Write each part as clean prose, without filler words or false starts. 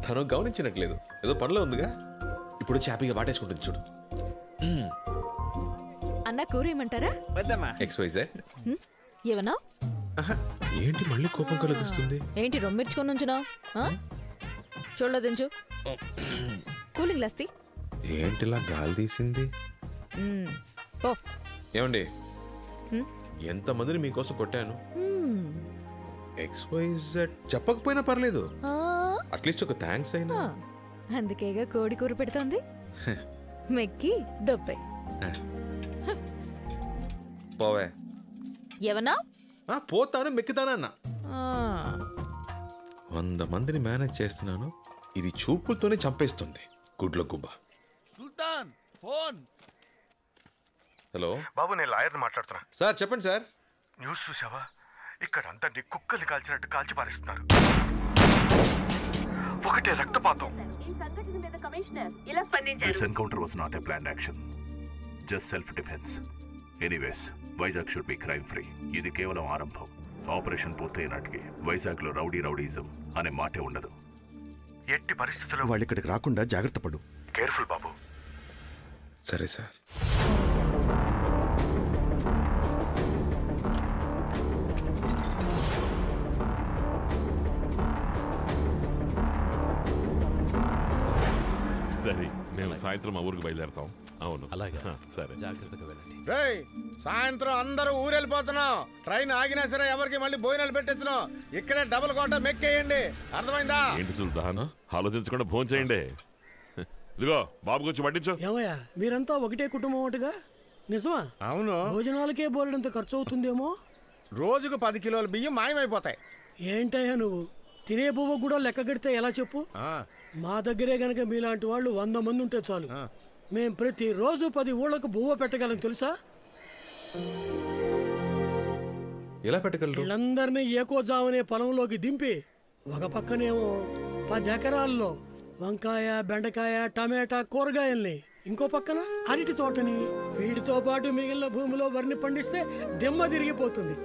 తను గమనించినట్లేదు, ఏదో పనిలో ఉందిగా. ఇప్పుడు హ్యాపీగా వాటేసుకుంటుంది చూడు. అన్న కూర ఏమంటారా? XYZ. ఏమన్నా? ఏంటి మళ్ళీ కోపం కలిగిస్తుంది? ఏంటి రొమ్మిర్చుకొని ఉంచున్నావు? చూడదించు. కూలింగ్ లస్తి ఏంటిలా గాలి తీసింది? ఓ ఏమండి, ఎంతమందిని మీకోసం కొట్టాను. XYZ చెప్పకపోయినా పర్లేదు, అట్లీస్ట్ ఒక థ్యాంక్స్ అయినా. అందుకేగా కోడి కూర పెడుతోంది. మెక్కి దొబ్బే పోవే. ఏమన్నా? పోతాను, మెక్కుతానన్నా. 100 మందిని మేనేజ్ చేస్తున్నాను, ఇది చూపులతోనే చంపేస్తుంది. గుడ్ల గుబ్బ. సుల్తాన్ ఫోన్. హలో బాబు, నేను లాయర్ని మాట్లాడుతున్నా. సార్ చెప్పండి సార్. న్యూస్ చూసావా? ఇక్కడ అందరినీ కుక్కల్ని కాల్చినట్టు కాల్చి పారేస్తున్నారు. ఒకటే రక్తపాతం. This encounter was not a planned action, just self-defense. Anyways, Vizag should be crime free. ఇది కేవలం ఆరంభం. ఆపరేషన్ పూర్తయినట్టుకి వైజాగ్లో రౌడీజం అనే మాటే ఉండదు. ఎట్టి పరిస్థితుల్లో వాళ్ళు ఇక్కడికి రాకుండా జాగ్రత్త పడు. కేర్ఫుల్ బాబు. సరే సార్. సరే, మేము సాయంత్రం మా ఊరికి బయలుదేరతాం. అవును, అలాగే. సరే, జాగ్రత్తగా వెళ్ళండి. రేయ్, సాయంత్రం అందరూ ఊరెళ్ళిపోతున్నాం. ట్రైన్ ఆగినా సరే ఎవరికి మళ్ళీ భోజనాలు పెట్టించను. ఇక్కడే డబుల్ కోట మెక్కేయండి, అర్థమైందా? ఏంటి సుల్తాన్, ఆలోచించకుండా ఫోన్ చేయండి. ఇదిగో బాబు గురించి పట్టించు. ఏమయ్యా, మీరంతా ఒకటే కుటుంబం ఒకటిగా? నిజమా? అవును. భోజనాలకే బోలెడంత ఖర్చు అవుతుందేమో. రోజుకు 10 కిలోల బియ్యం మాయమైపోతాయి. ఏంటయ్యా నువ్వు తినే పువ్వు కూడా లెక్క కడితే ఎలా చెప్పు? మా దగ్గరే గనక మీలాంటి వాళ్ళు 100 మంది ఉంటే చాలు. మేం ప్రతిరోజు 10 ఊళ్ళకు బువ్వ పెట్టగలం తెలుసా? ఎలా పెట్టగలరు? వీళ్ళందరినీ ఏకోజామనే పొలంలోకి దింపి ఒక పక్కనేమో 10 ఎకరాల్లో వంకాయ, బెండకాయ, టమాటా కూరగాయల్ని, ఇంకో పక్కన అరటి తోటని, వీటితో పాటు మిగిలిన భూమిలో వరిని పండిస్తే దిమ్మ తిరిగిపోతుంది.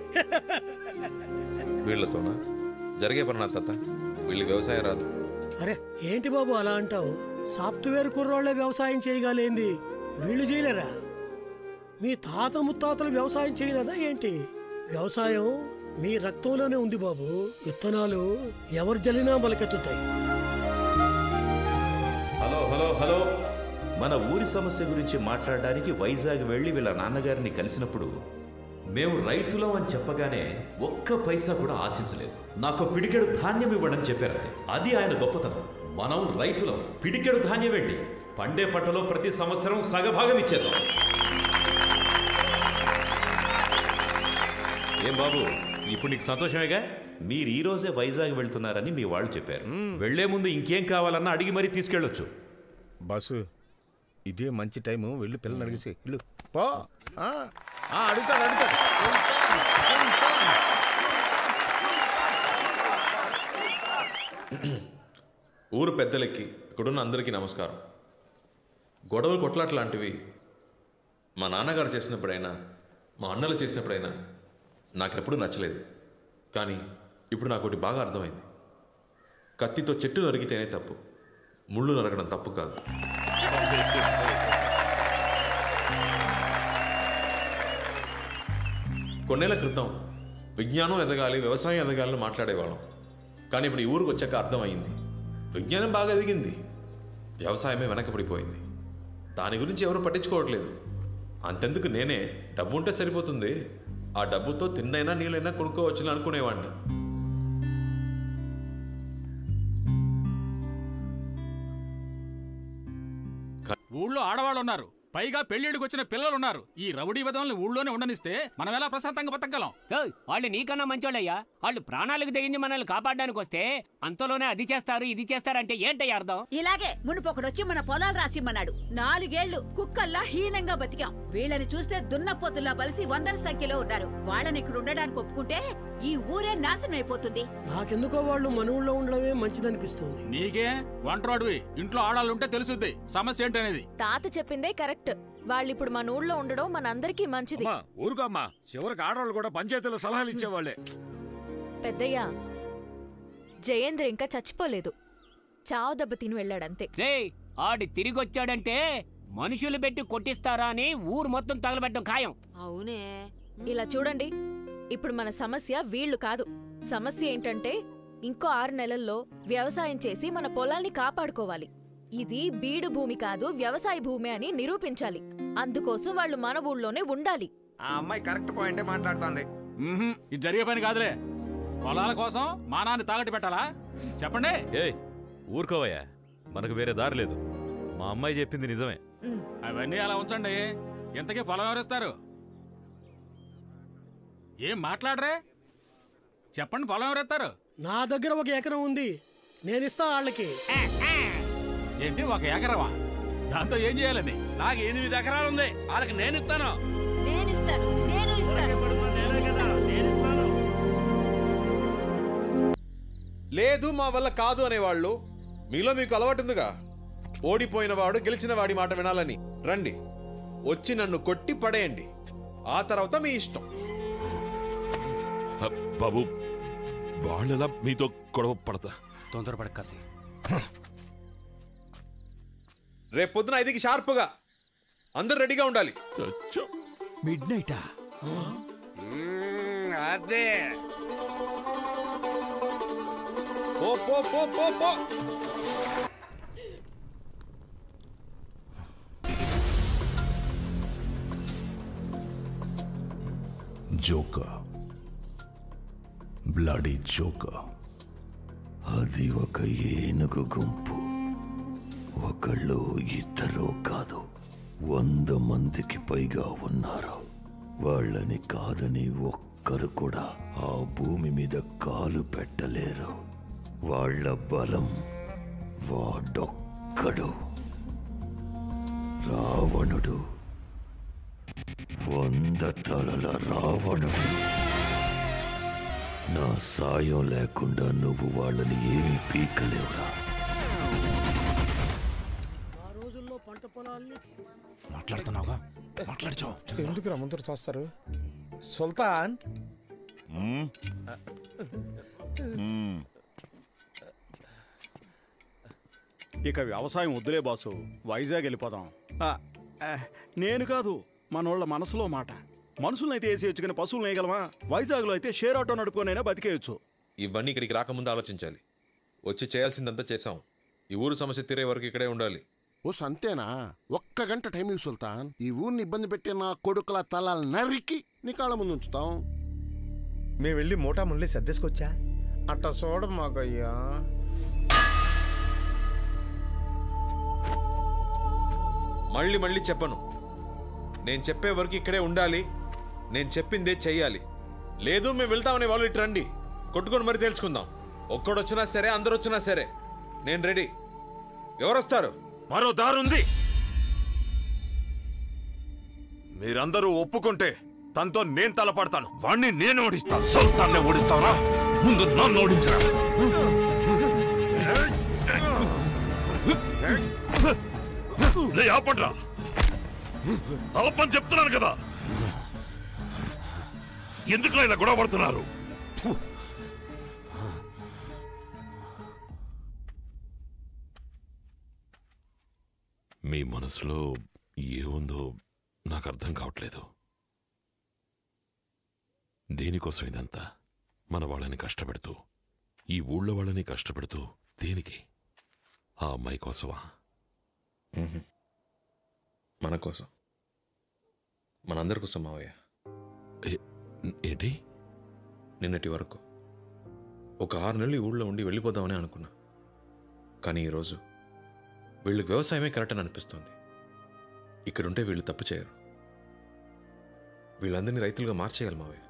వీళ్ళతోనా జరిగే పని? నా తాత వీళ్ళకి వ్యవసాయం రాదు. అరే ఏంటి బాబు అలా అంటావు? సాఫ్ట్వేర్ కుర్రోళ్లే వ్యవసాయం చేయగలేంది, వీళ్ళు చేయలేరా? మీ తాత ముత్తాతలు వ్యవసాయం చేయలేదా ఏంటి? వ్యవసాయం మీ రక్తంలోనే ఉంది బాబు. విత్తనాలు ఎవరు జల్లినా మొలకెత్తుతాయి. హలో హలో హలో, మన ఊరి సమస్య గురించి మాట్లాడడానికి వైజాగ్ వెళ్ళి వీళ్ళ నాన్నగారిని కలిసినప్పుడు మేము రైతులం అని చెప్పగానే ఒక్క పైసా కూడా ఆశించలేదు. నాకు పిడికెడు ధాన్యం ఇవ్వడని చెప్పారంతే. అది ఆయన గొప్పతనం. మనం రైతులం, పిడికెడు ధాన్యం ఏంటి, పండే పంటలో ప్రతి సంవత్సరం సగభాగం ఇచ్చేద్దాం. ఏం బాబు, ఇప్పుడు నీకు సంతోషమేగా? మీరు ఈ రోజే వైజాగ్ వెళ్తున్నారని మీ వాళ్ళు చెప్పారు. వెళ్లే ముందు ఇంకేం కావాలన్నా అడిగి మరీ తీసుకెళ్ళొచ్చు. బస్సు ఇదే మంచి టైము, వెళ్ళి పిల్లల్ని అడిగేసి ఇల్లు పో. అడుగుతాడు. ఊరు పెద్దలకి, ఇక్కడున్న అందరికీ నమస్కారం. గొడవలు కొట్లాట్లాంటివి మా నాన్నగారు చేసినప్పుడైనా, మా అన్నలు చేసినప్పుడైనా నాకెప్పుడు నచ్చలేదు. కానీ ఇప్పుడు నాకు ఒకటి బాగా అర్థమైంది. కత్తితో చెట్టు నరిగితేనే తప్పు, ముళ్ళు నరగడం తప్పు కాదు. కొన్నేళ్ల క్రితం విజ్ఞానం ఎదగాలి, వ్యవసాయం ఎదగాలని మాట్లాడేవాళ్ళం. కానీ ఇప్పుడు ఈ ఊరికి వచ్చాక అర్థమైంది, విజ్ఞానం బాగా ఎదిగింది, వ్యవసాయమే వెనకబడిపోయింది. దాని గురించి ఎవరు పట్టించుకోవట్లేదు. అంతెందుకు, నేనే డబ్బు ఉంటే సరిపోతుంది, ఆ డబ్బుతో తిన్నైనా నీళ్ళైనా కొనుక్కోవచ్చుని అనుకునేవాడిని. ఊళ్ళో ఆడవాళ్ళు ఉన్నారు, పైగా పెళ్లిడికి వచ్చిన పిల్లలు ఉన్నారు. ఈ రౌడీ విధంగా ఊళ్ళోనే ఉండనిస్తే మనం ఎలా ప్రశాంతంగా బతకగలం? వాళ్ళు నీకన్నా మంచోళ్ళయ్యా. వాళ్ళు ప్రాణాలకు తెగించి మనల్ని కాపాడడానికి వస్తే అంతలోనే అది చేస్తారు ఇది చేస్తారంటే ఏంటయ్యా అర్థం? ఇలాగే మునుపొకడొచ్చి మన పొలాలు రాసిమ్మన్నాడు. 4 ఏళ్లు కుక్కల్లా హీనంగా బతికాం. వీళ్ళని చూస్తే దున్నపోతుల్లా బలిసి 100ల సంఖ్యలో ఉన్నారు. వాళ్ళని ఇక్కడ ఉండడానికి ఒప్పుకుంటే ఈ ఊరే నాశనం అయిపోతుంది. నాకెందుకో వాళ్ళు మన ఊళ్ళో ఉండడమే మంచిదనిపిస్తుంది. నీకే వంటరోడివి, ఇంట్లో ఆడాలుంటే తెలుసుద్ది సమస్య ఏంటనేది. తాత చెప్పిందే కరెక్ట్. వాళ్ళు ఇప్పుడు మన ఊళ్ళో ఉండడం మనందరికీ మంచిది. ఊరుకోమ్మా, చివరికి ఆడవాళ్ళు కూడా పంచాయతీలో సలహాలు ఇచ్చేవాళ్లే. పెద్దయ్యా, జయేంద్ర ఇంకా చచ్చిపోలేదు. చావు దెబ్బ తిని వెళ్ళాడంతే. రే ఆడి తిరిగొచ్చాడంటే మనుషులు పెట్టి కొట్టిస్తారా అని ఊరు మొత్తం తగలబెట్టడం ఖాయం. అవునే. ఇలా చూడండి, ఇప్పుడు మన సమస్య వీళ్ళు కాదు. సమస్య ఏంటంటే ఇంకో 6 నెలల్లో వ్యవసాయం చేసి మన పొలాల్ని కాపాడుకోవాలి. ఇది బీడు భూమి కాదు, వ్యవసాయ భూమి అని నిరూపించాలి. అందుకోసం వాళ్ళు మన ఊళ్ళోనే ఉండాలి. ఆ అమ్మాయి కరెక్ట్ పాయింటే మాట్లాడుతోంది. ఇది జరిగే పని కాదులే. పొలాల కోసం మానాన్ని తాగట్టు పెట్టాలా? చెప్పండి. ఏయ్ ఊరుకోవయ్యా, మనకు వేరే దారి లేదు. మా అమ్మాయి చెప్పింది నిజమే. అవన్నీ అలా ఉంచండి. ఇంతకీ పొలం ఎవరిస్తారు? ఏం మాట్లాడరే? చెప్పండి, పొలం ఎవరెత్తారు? నా దగ్గర 1 ఎకరం ఉంది, నేనిస్తా వాళ్ళకి. ఏంటి 1 ఎకరమా? దాంతో ఏం చేయాలని? నాకు 8 ఎకరాలు ఉంది, వాళ్ళకి నేను ఇస్తాను. లేదు మా వల్ల కాదు అనేవాళ్ళు మీలో మీకు అలవాటుందిగా. ఓడిపోయిన వాడు గెలిచిన వాడి మాట వినాలని. రండి, వచ్చి నన్ను కొట్టి పడేయండి, ఆ తర్వాత మీ ఇష్టం. బాబు వాళ్ళెలా మీతో గొడవ పడతా? తొందరపడ కాసి. రేపు పొద్దున 5కి షార్ప్గా అందరు రెడీగా ఉండాలి. మిడ్ నైటా? అదే పో పో పో పో పో. Joker, bloody joker. అది ఒక ఏనుగు గుంపు. ఒకళ్ళు ఇద్దరు కాదు, 100 మందికి పైగా ఉన్నారు. వాళ్ళని కాదని ఒక్కరు కూడా ఆ భూమి మీద కాలు పెట్టలేరు. వాళ్ళ బలం వాడొక్కడు, రావణుడు. 100 తలల రావణుడు. నా సాయం లేకుండా నువ్వు వాళ్ళని ఏమీ పీకలేవురా. ఆ రోజుల్లో పంట పొలాల్ని మాట్లాడుతున్నావుగా, మాట్లాడుచో. ఎందుకు రమ్మంతరు చూస్తారు? సుల్తాన్, ఇక వ్యవసాయం వద్దులే బాసు, వైజాగ్ వెళ్ళిపోదాం. నేను కాదు, మనోళ్ళ మనసులో మాట. మనుషులనైతే వేసేయచ్చు కానీ పశువులు వేయగలమా? వైజాగ్లో అయితే షేర్ ఆటో నడుపుకొనైనా బతికేయచ్చు. ఇవన్నీ ఇక్కడికి రాకముందు ఆలోచించాలి. వచ్చి చేయాల్సిందంతా చేసాం. ఈ ఊరు సమస్య తీరే వరకు ఇక్కడే ఉండాలి. ఓ సంతేనా? 1 గంట టైం ఇవ్వు సుల్తాన్. ఈ ఊరిని ఇబ్బంది పెట్టే నా కొడుకుల తలాలు నరికి నీ కాళ్ళ ముందు ఉంచుతాం. మేము వెళ్ళి మూటా ముళ్ళి సర్దేసుకొచ్చా. అట్ట చూడ మాకయ్యా. మళ్ళీ మళ్ళీ చెప్పను, నేను చెప్పే వరకు ఇక్కడే ఉండాలి. నేను చెప్పిందే చెయ్యాలి. లేదు మేము వెళ్తామనే వాళ్ళు ఇటు రండి, కొట్టుకొని మరీ తెలుసుకుందాం. ఒక్కడొచ్చినా సరే, అందరు వచ్చినా సరే నేను రెడీ. ఎవరొస్తారు? మరో దారుంది. మీరందరూ ఒప్పుకుంటే తనతో నేను తలపడతాను. వాణ్ణి నేను ఓడిస్తాను. సుల్తాన్ని ఓడిస్తావా? ముందు నన్ను ఓడించరా. ఆపండ్రా, ఆపని చెప్తున్నాను కదా. ఎందుకు ఇలా గొడవ పడుతున్నారు? మీ మనసులో ఏముందో నాకు అర్థం కావట్లేదు. దేనికోసం ఇదంతా? మన వాళ్ళని కష్టపెడుతూ, ఈ ఊళ్ళో వాళ్ళని కష్టపెడుతూ దేనికి? ఆ అమ్మాయి కోసమా? మన కోసం, మనందరి కోసం మావయ్య. ఏంటి? నిన్నటి వరకు ఒక 6 నెలలు ఈ ఊళ్ళో ఉండి వెళ్ళిపోదామని అనుకున్నా. కానీ ఈరోజు వీళ్ళకి వ్యవసాయమే కరెక్ట్ అని అనిపిస్తుంది. ఇక్కడుంటే వీళ్ళు తప్పు చేయరు. వీళ్ళందరినీ రైతులుగా మార్చేయాలి మావయ్య.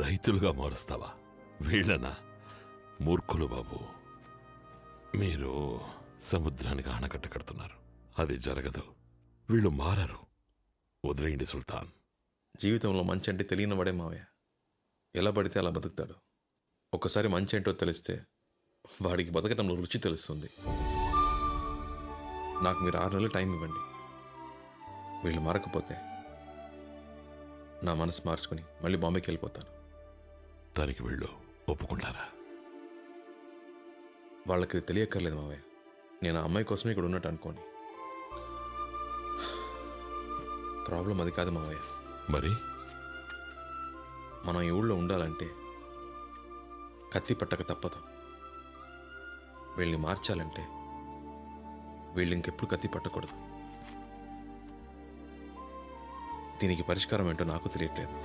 రైతులుగా మారుస్తావా? వీళ్ళనా? మూర్ఖులు బాబు. మీరు సముద్రానికి ఆనకట్ట కడుతున్నారు. అది జరగదు. వీళ్ళు మారరు. వదిలేయండి సుల్తాన్. జీవితంలో మంచి అంటే తెలియని వాడే మావయ్య. ఎలా పడితే అలా బతుకుతాడు. ఒక్కసారి మంచి ఏంటో తెలిస్తే వాడికి బతకటంలో రుచి తెలుస్తుంది. నాకు మీరు 6 నెలలు టైం ఇవ్వండి. వీళ్ళు మారకపోతే నా మనసు మార్చుకొని మళ్ళీ బాంబేకి వెళ్ళిపోతాను. దానికి వీళ్ళు ఒప్పుకుంటారా? వాళ్ళకి తెలియక్కర్లేదు మావయ్య. నేను ఆ అమ్మాయి కోసమే ఇక్కడ ఉన్నట్టు అనుకోండి. ప్రాబ్లం అది కాదు మావయ్య. మరి మనం ఈ ఊళ్ళో ఉండాలంటే కత్తి పట్టక తప్పదు. వీళ్ళని మార్చాలంటే వీళ్ళు ఇంకెప్పుడు కత్తి పట్టకూడదు. దీనికి పరిష్కారం ఏంటో నాకు తెలియట్లేదు.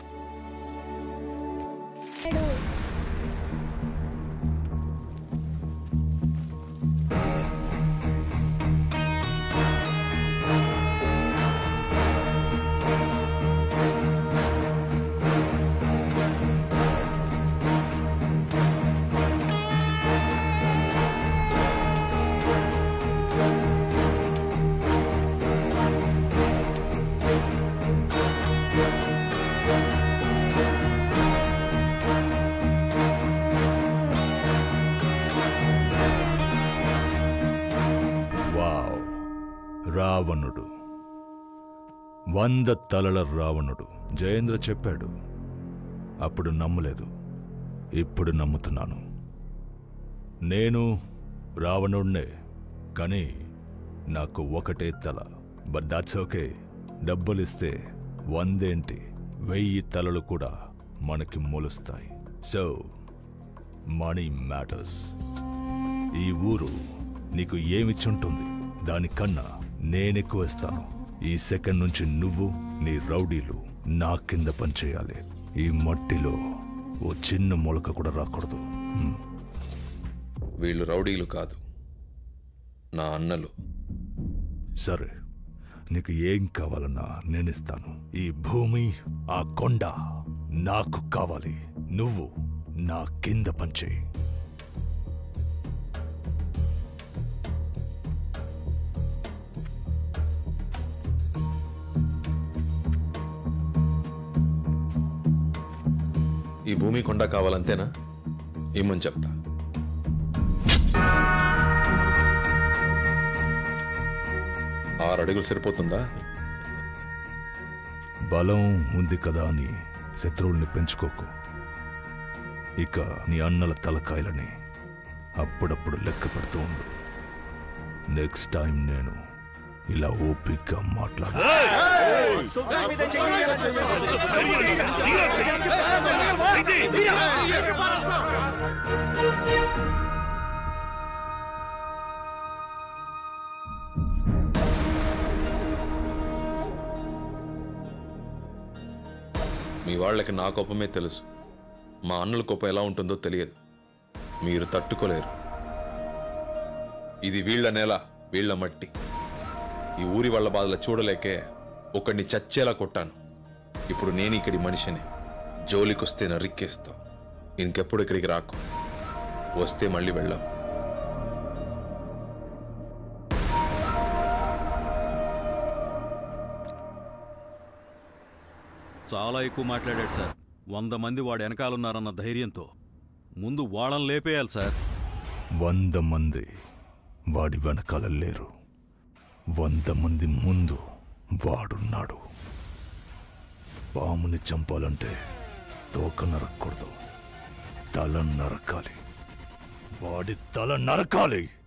రావణుడు, 100 తలల రావణుడు. జయేంద్ర చెప్పాడు, అప్పుడు నమ్మలేదు, ఇప్పుడు నమ్ముతున్నాను. నేను రావణుడినే, కానీ నాకు ఒకటే తల. But that's okay. డబ్బులిస్తే 100 ఏంటి, 1000 తలలు కూడా మనకి మొలుస్తాయి. So money matters. ఈ ఊరు నీకు ఏమిచ్చుంటుంది, దానికన్నా నేనెక్కువ ఇస్తాను. ఈ సెకండ్ నుంచి నువ్వు, నీ రౌడీలు నా కింద పనిచేయాలి. ఈ మట్టిలో ఓ చిన్న మొలక కూడా రాకూడదు. వీళ్ళు రౌడీలు కాదు, నా అన్నలు. సరే, నీకు ఏం కావాలన్నా నేనిస్తాను. ఈ భూమి, ఆ కొండ నాకు కావాలి. నువ్వు నా కింద పనిచేయి. ఈ భూమి కొండ కావాలంతేనా? ఏమని చెప్తా. 6 అడుగులు సరిపోతుందా? బలం ఉంది కదా అని శత్రువుల్ని పెంచుకోకు. ఇక నీ అన్నల తలకాయలని అప్పుడప్పుడు లెక్క పెడుతూ ఉండు. నెక్స్ట్ టైం నేను ఇలా ఓపిగ్గా మాట్లాడు. మీ వాళ్ళకి నా కోపమే తెలుసు, మా అన్నల కోపం ఎలా ఉంటుందో తెలియదు. మీరు తట్టుకోలేరు. ఇది వీళ్ళ నేల, వీళ్ళ మట్టి. ఈ ఊరి వాళ్ళ బాధలు చూడలేకే ఒకడిని చచ్చేలా కొట్టాను. ఇప్పుడు నేను ఇక్కడి మనిషిని. జోలికొస్తే నరిక్కేస్తా. ఇంకెప్పుడు ఇక్కడికి రాకు. వస్తే మళ్ళీ వెళ్ళాం. చాలా ఎక్కువ మాట్లాడాడు సార్. 100 మంది వాడు వెనకాలన్నారన్న ధైర్యంతో ముందు వాళ్ళని లేపేయాలి సార్. 100 మంది వాడి వెనకాల లేరు. 100 మంది ముందు వాడున్నాడు. పాముని చంపాలంటే తోక నరక్కూడదు, తల నరకాలి. వాడి తల నరకాలి.